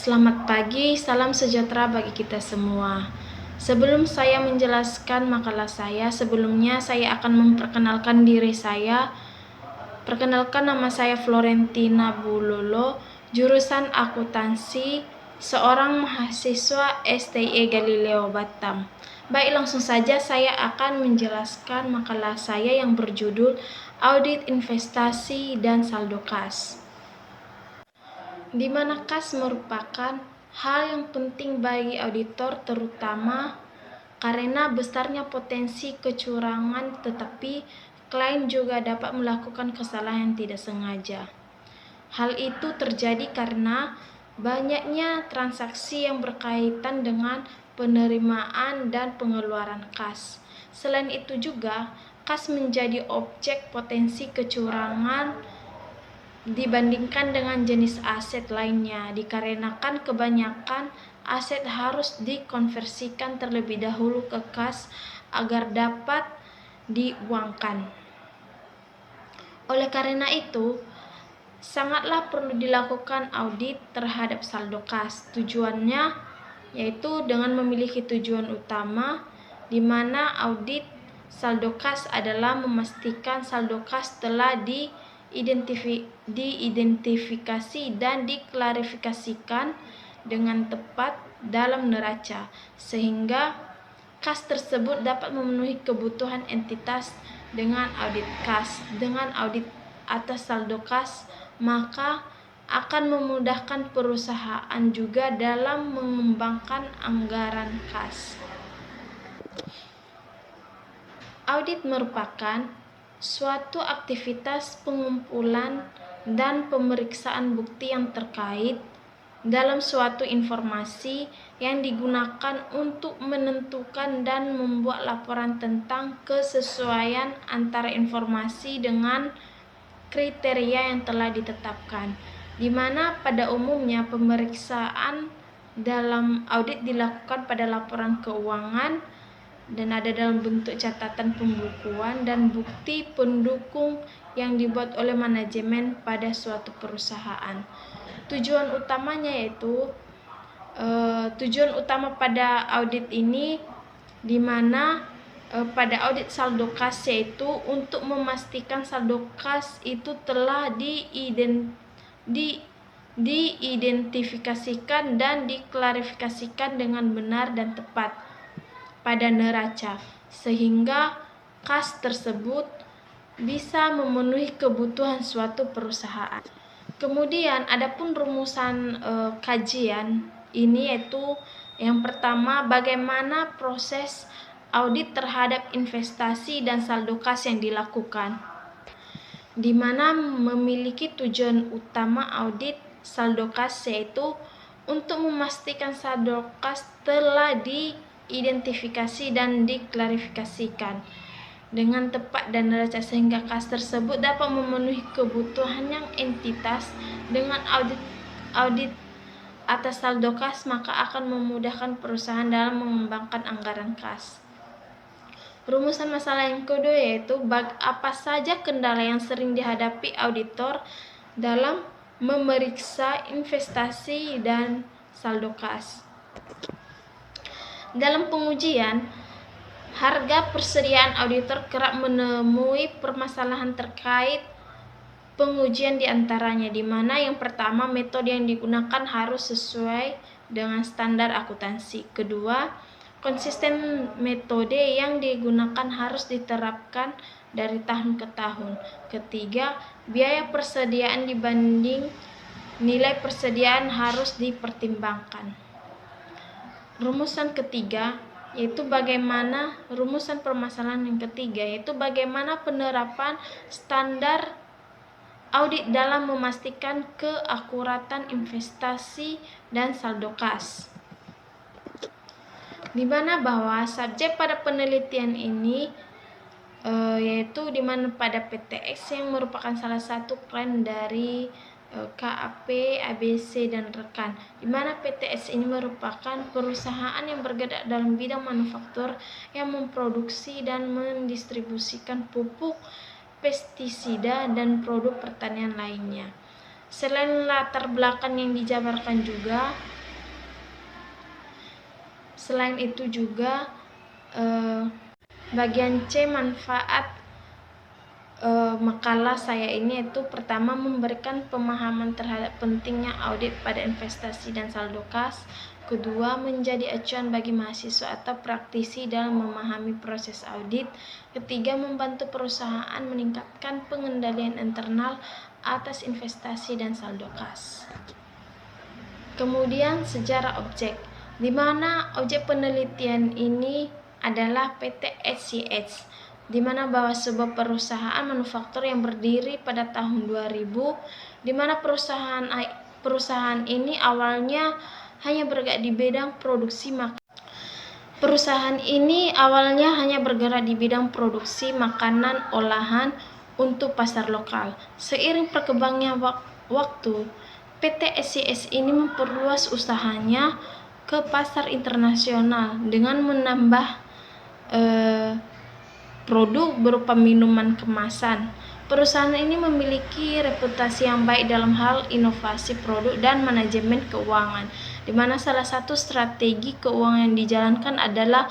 Selamat pagi, salam sejahtera bagi kita semua. Sebelum saya menjelaskan makalah saya, sebelumnya saya akan memperkenalkan diri saya. Perkenalkan, nama saya Florentina Bulolo, jurusan akuntansi, seorang mahasiswa STI Galileo Batam. Baik, langsung saja saya akan menjelaskan makalah saya yang berjudul Audit Investasi dan Saldo Kas. Di mana kas merupakan hal yang penting bagi auditor, terutama karena besarnya potensi kecurangan, tetapi klien juga dapat melakukan kesalahan yang tidak sengaja. Hal itu terjadi karena banyaknya transaksi yang berkaitan dengan penerimaan dan pengeluaran kas. Selain itu juga, kas menjadi objek potensi kecurangan dibandingkan dengan jenis aset lainnya, dikarenakan kebanyakan aset harus dikonversikan terlebih dahulu ke kas agar dapat diuangkan. Oleh karena itu, sangatlah perlu dilakukan audit terhadap saldo kas. Tujuannya yaitu dengan memiliki tujuan utama, di mana audit saldo kas adalah memastikan saldo kas telah diidentifikasi dan diklarifikasikan dengan tepat dalam neraca, sehingga kas tersebut dapat memenuhi kebutuhan entitas. Dengan audit kas, dengan audit atas saldo kas, maka akan memudahkan perusahaan juga dalam mengembangkan anggaran kas. Audit merupakan suatu aktivitas pengumpulan dan pemeriksaan bukti yang terkait dalam suatu informasi yang digunakan untuk menentukan dan membuat laporan tentang kesesuaian antara informasi dengan kriteria yang telah ditetapkan, di mana pada umumnya pemeriksaan dalam audit dilakukan pada laporan keuangan dan ada dalam bentuk catatan pembukuan dan bukti pendukung yang dibuat oleh manajemen pada suatu perusahaan. Tujuan utama pada audit ini, di mana pada audit saldo kas, yaitu untuk memastikan saldo kas itu telah diidentifikasikan dan diklarifikasikan dengan benar dan tepat pada neraca, sehingga kas tersebut bisa memenuhi kebutuhan suatu perusahaan. Kemudian adapun rumusan kajian ini, yaitu yang pertama, bagaimana proses audit terhadap investasi dan saldo kas yang dilakukan, di mana memiliki tujuan utama audit saldo kas, yaitu untuk memastikan saldo kas telah diidentifikasi dan diklarifikasikan dengan tepat dan neraca, sehingga kas tersebut dapat memenuhi kebutuhan yang entitas. Dengan audit atas saldo kas, maka akan memudahkan perusahaan dalam mengembangkan anggaran kas. Rumusan masalah yang kedua yaitu apa saja kendala yang sering dihadapi auditor dalam memeriksa investasi dan saldo kas. Dalam pengujian, harga persediaan auditor kerap menemui permasalahan terkait pengujian diantaranya, di mana yang pertama, metode yang digunakan harus sesuai dengan standar akuntansi. Kedua, konsisten metode yang digunakan harus diterapkan dari tahun ke tahun. Ketiga, biaya persediaan dibanding nilai persediaan harus dipertimbangkan. Rumusan permasalahan yang ketiga yaitu bagaimana penerapan standar audit dalam memastikan keakuratan investasi dan saldo kas, di mana bahwa subjek pada penelitian ini yaitu di mana pada PTX yang merupakan salah satu klien dari KAP, ABC, dan rekan, di mana PTS ini merupakan perusahaan yang bergerak dalam bidang manufaktur yang memproduksi dan mendistribusikan pupuk, pestisida, dan produk pertanian lainnya. Selain latar belakang yang dijabarkan juga, Selain itu juga bagian C manfaat makalah saya ini yaitu pertama memberikan pemahaman terhadap pentingnya audit pada investasi dan saldo kas. Kedua, menjadi acuan bagi mahasiswa atau praktisi dalam memahami proses audit. Ketiga, membantu perusahaan meningkatkan pengendalian internal atas investasi dan saldo kas. Kemudian sejarah objek, di mana objek penelitian ini adalah PT SCH, di mana bahwa sebuah perusahaan manufaktur yang berdiri pada tahun 2000, di mana perusahaan ini awalnya hanya bergerak di bidang produksi makanan olahan untuk pasar lokal. Seiring perkembangannya waktu, PT SCS ini memperluas usahanya ke pasar internasional dengan menambah produk berupa minuman kemasan. Perusahaan ini memiliki reputasi yang baik dalam hal inovasi produk dan manajemen keuangan, di mana salah satu strategi keuangan yang dijalankan adalah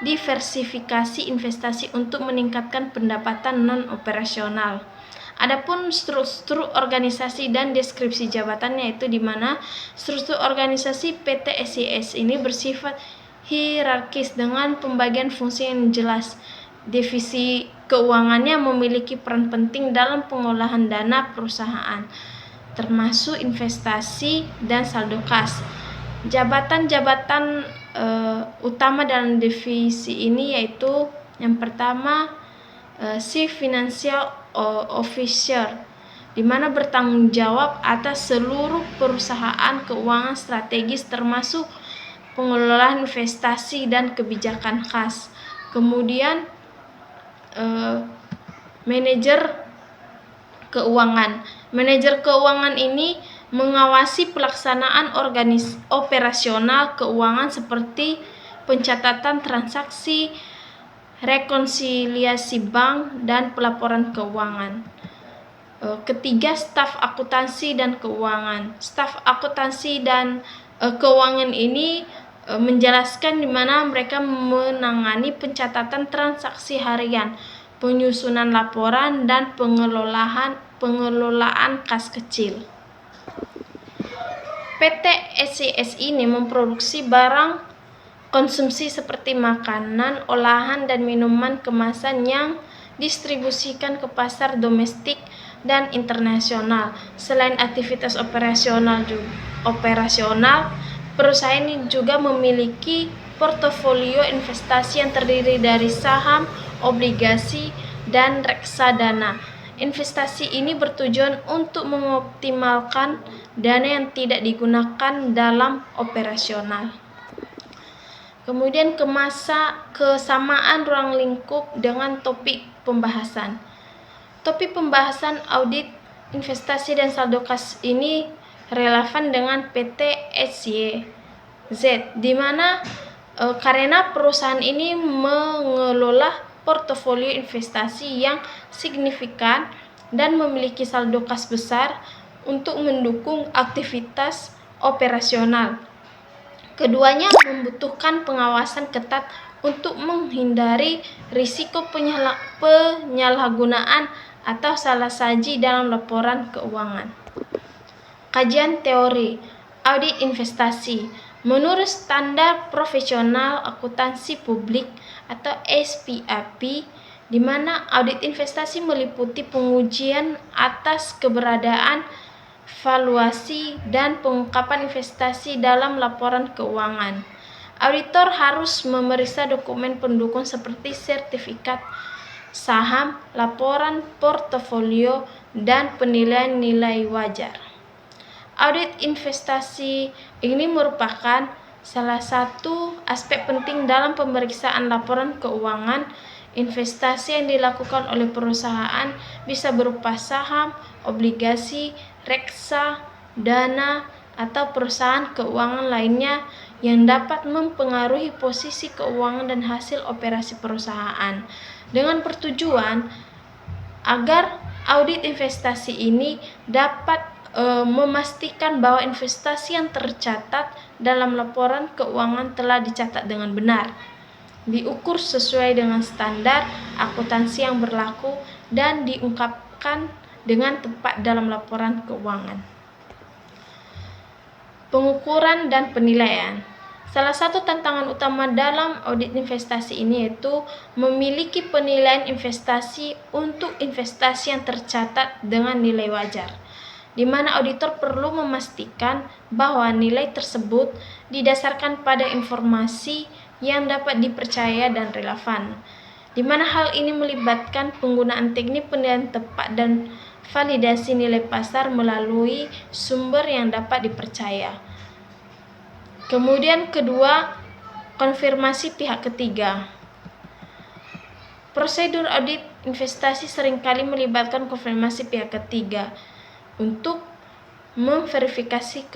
diversifikasi investasi untuk meningkatkan pendapatan non-operasional. Adapun struktur organisasi dan deskripsi jabatannya, yaitu di mana struktur organisasi PT SCS ini bersifat hierarkis dengan pembagian fungsi yang jelas. Divisi keuangannya memiliki peran penting dalam pengolahan dana perusahaan, termasuk investasi dan saldo kas. Jabatan-jabatan utama dalam divisi ini yaitu yang pertama Chief Financial Officer, di mana bertanggung jawab atas seluruh perusahaan keuangan strategis termasuk pengelolaan investasi dan kebijakan kas. Kemudian manajer keuangan. Manajer keuangan ini mengawasi pelaksanaan operasional keuangan seperti pencatatan transaksi, rekonsiliasi bank, dan pelaporan keuangan. Ketiga, staf akuntansi dan keuangan. Staf akuntansi dan keuangan ini menjelaskan di mana mereka menangani pencatatan transaksi harian, penyusunan laporan, dan pengelolaan kas kecil. PT SCS ini memproduksi barang konsumsi seperti makanan, olahan, dan minuman kemasan yang distribusikan ke pasar domestik dan internasional. Selain aktivitas operasional, perusahaan ini juga memiliki portofolio investasi yang terdiri dari saham, obligasi, dan reksadana. Investasi ini bertujuan untuk mengoptimalkan dana yang tidak digunakan dalam operasional. Kemudian kesamaan ruang lingkup dengan topik pembahasan. Topik pembahasan audit investasi dan saldo kas ini relevan dengan PT SCZ, di mana karena perusahaan ini mengelola portofolio investasi yang signifikan dan memiliki saldo kas besar untuk mendukung aktivitas operasional. Keduanya membutuhkan pengawasan ketat untuk menghindari risiko penyalahgunaan atau salah saji dalam laporan keuangan. Kajian teori audit investasi. Menurut Standar Profesional Akuntansi Publik atau SPAP, di mana audit investasi meliputi pengujian atas keberadaan, valuasi, dan pengungkapan investasi dalam laporan keuangan. Auditor harus memeriksa dokumen pendukung seperti sertifikat saham, laporan portofolio, dan penilaian nilai wajar. Audit investasi ini merupakan salah satu aspek penting dalam pemeriksaan laporan keuangan investasi yang dilakukan oleh perusahaan, bisa berupa saham, obligasi, reksadana, atau perusahaan keuangan lainnya yang dapat mempengaruhi posisi keuangan dan hasil operasi perusahaan, dengan pertujuan agar audit investasi ini dapat memastikan bahwa investasi yang tercatat dalam laporan keuangan telah dicatat dengan benar, diukur sesuai dengan standar akuntansi yang berlaku, dan diungkapkan dengan tepat dalam laporan keuangan. Pengukuran dan penilaian. Salah satu tantangan utama dalam audit investasi ini yaitu memiliki penilaian investasi untuk investasi yang tercatat dengan nilai wajar, di mana auditor perlu memastikan bahwa nilai tersebut didasarkan pada informasi yang dapat dipercaya dan relevan, di mana hal ini melibatkan penggunaan teknik penilaian tepat dan validasi nilai pasar melalui sumber yang dapat dipercaya. Kemudian kedua, konfirmasi pihak ketiga. Prosedur audit investasi seringkali melibatkan konfirmasi pihak ketiga untuk memverifikasi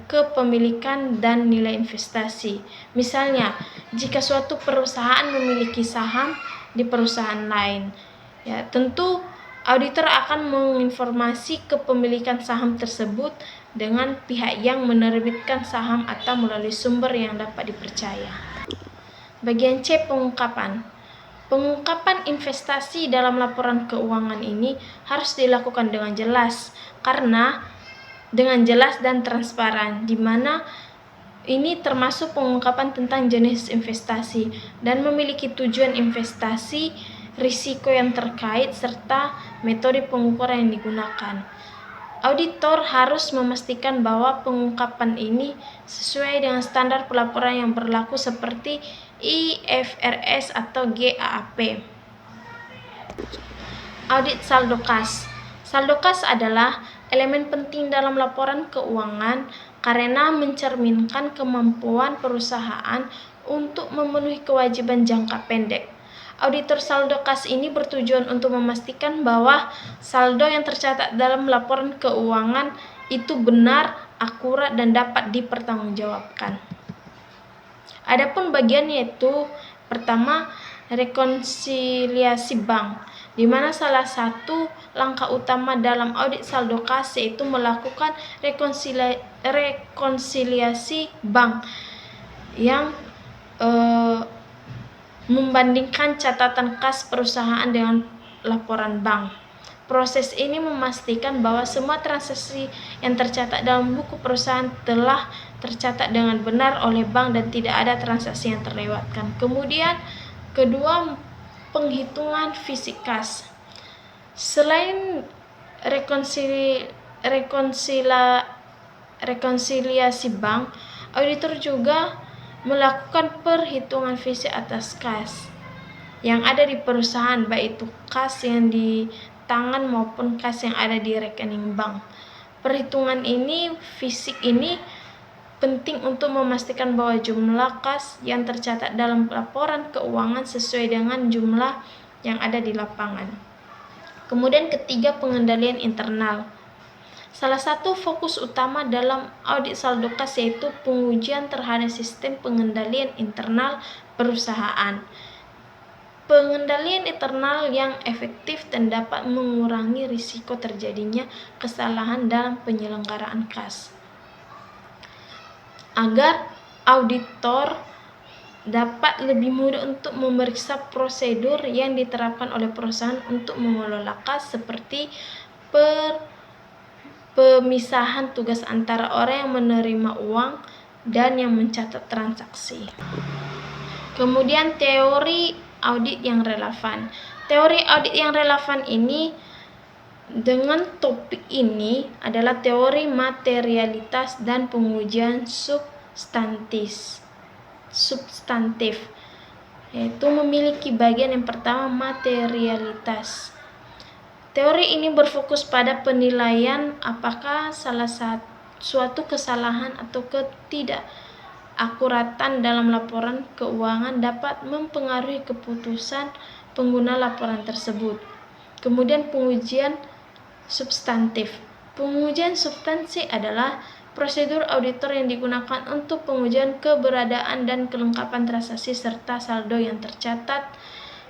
kepemilikan dan nilai investasi. Misalnya, jika suatu perusahaan memiliki saham di perusahaan lain, tentu auditor akan menginformasi kepemilikan saham tersebut dengan pihak yang menerbitkan saham atau melalui sumber yang dapat dipercaya. Bagian C, pengungkapan. Pengungkapan investasi dalam laporan keuangan ini harus dilakukan dengan jelas dan transparan, di mana ini termasuk pengungkapan tentang jenis investasi dan memiliki tujuan investasi, risiko yang terkait, serta metode pengukuran yang digunakan. Auditor harus memastikan bahwa pengungkapan ini sesuai dengan standar pelaporan yang berlaku seperti IFRS atau GAAP. Audit saldo kas. Saldo kas adalah elemen penting dalam laporan keuangan karena mencerminkan kemampuan perusahaan untuk memenuhi kewajiban jangka pendek. Auditor saldo kas ini bertujuan untuk memastikan bahwa saldo yang tercatat dalam laporan keuangan itu benar, akurat, dan dapat dipertanggungjawabkan. Adapun bagian yaitu pertama, rekonsiliasi bank, di mana salah satu langkah utama dalam audit saldo kas yaitu melakukan rekonsiliasi bank yang membandingkan catatan kas perusahaan dengan laporan bank. Proses ini memastikan bahwa semua transaksi yang tercatat dalam buku perusahaan telah tercatat dengan benar oleh bank dan tidak ada transaksi yang terlewatkan. Kemudian kedua, penghitungan fisik kas. Selain rekonsiliasi bank, auditor juga melakukan perhitungan fisik atas kas yang ada di perusahaan, baik itu kas yang di tangan maupun kas yang ada di rekening bank. Perhitungan fisik ini penting untuk memastikan bahwa jumlah kas yang tercatat dalam laporan keuangan sesuai dengan jumlah yang ada di lapangan. Kemudian ketiga, pengendalian internal. Salah satu fokus utama dalam audit saldo kas yaitu pengujian terhadap sistem pengendalian internal perusahaan. Pengendalian internal yang efektif dan dapat mengurangi risiko terjadinya kesalahan dalam penyelenggaraan kas, agar auditor dapat lebih mudah untuk memeriksa prosedur yang diterapkan oleh perusahaan untuk mengelola kas, seperti pemisahan tugas antara orang yang menerima uang dan yang mencatat transaksi. Kemudian teori audit yang relevan. Teori audit yang relevan ini dengan topik ini adalah teori materialitas dan pengujian substantif, yaitu memiliki bagian yang pertama, materialitas. Teori ini berfokus pada penilaian apakah suatu kesalahan atau ketidakakuratan dalam laporan keuangan dapat mempengaruhi keputusan pengguna laporan tersebut. Kemudian pengujian substantif. Pengujian substansi adalah prosedur auditor yang digunakan untuk pengujian keberadaan dan kelengkapan transaksi serta saldo yang tercatat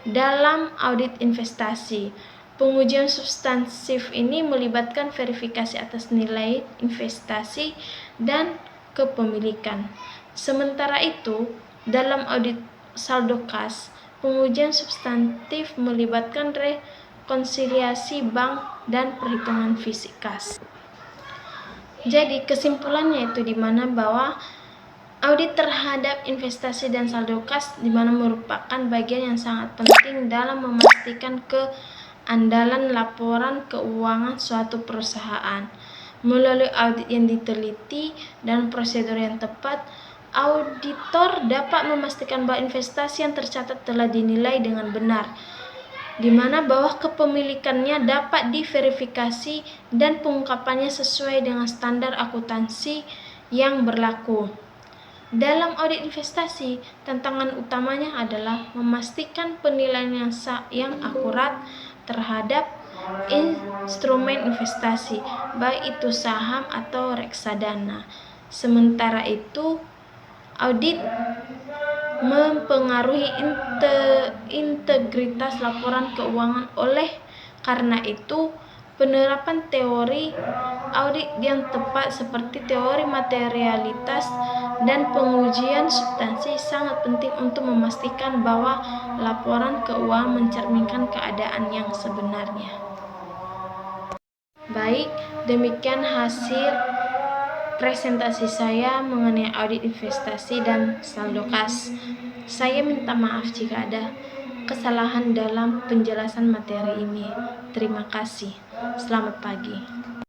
dalam audit investasi. Pengujian substansif ini melibatkan verifikasi atas nilai investasi dan kepemilikan. Sementara itu, dalam audit saldo kas, pengujian substantif melibatkan rekonsiliasi bank dan perhitungan fisik kas. Jadi kesimpulannya itu di mana bahwa audit terhadap investasi dan saldo kas di mana merupakan bagian yang sangat penting dalam memastikan keandalan laporan keuangan suatu perusahaan. Melalui audit yang diteliti dan prosedur yang tepat, auditor dapat memastikan bahwa investasi yang tercatat telah dinilai dengan benar, di mana bahwa kepemilikannya dapat diverifikasi dan pengungkapannya sesuai dengan standar akuntansi yang berlaku. Dalam audit investasi, tantangan utamanya adalah memastikan penilaian yang akurat terhadap instrumen investasi, baik itu saham atau reksadana. Sementara itu, audit mempengaruhi integritas laporan keuangan. Oleh karena itu, penerapan teori audit yang tepat seperti teori materialitas dan pengujian substansi sangat penting untuk memastikan bahwa laporan keuangan mencerminkan keadaan yang sebenarnya. Baik, demikian hasil presentasi saya mengenai audit investasi dan saldo kas. Saya minta maaf jika ada kesalahan dalam penjelasan materi ini. Terima kasih. Selamat pagi.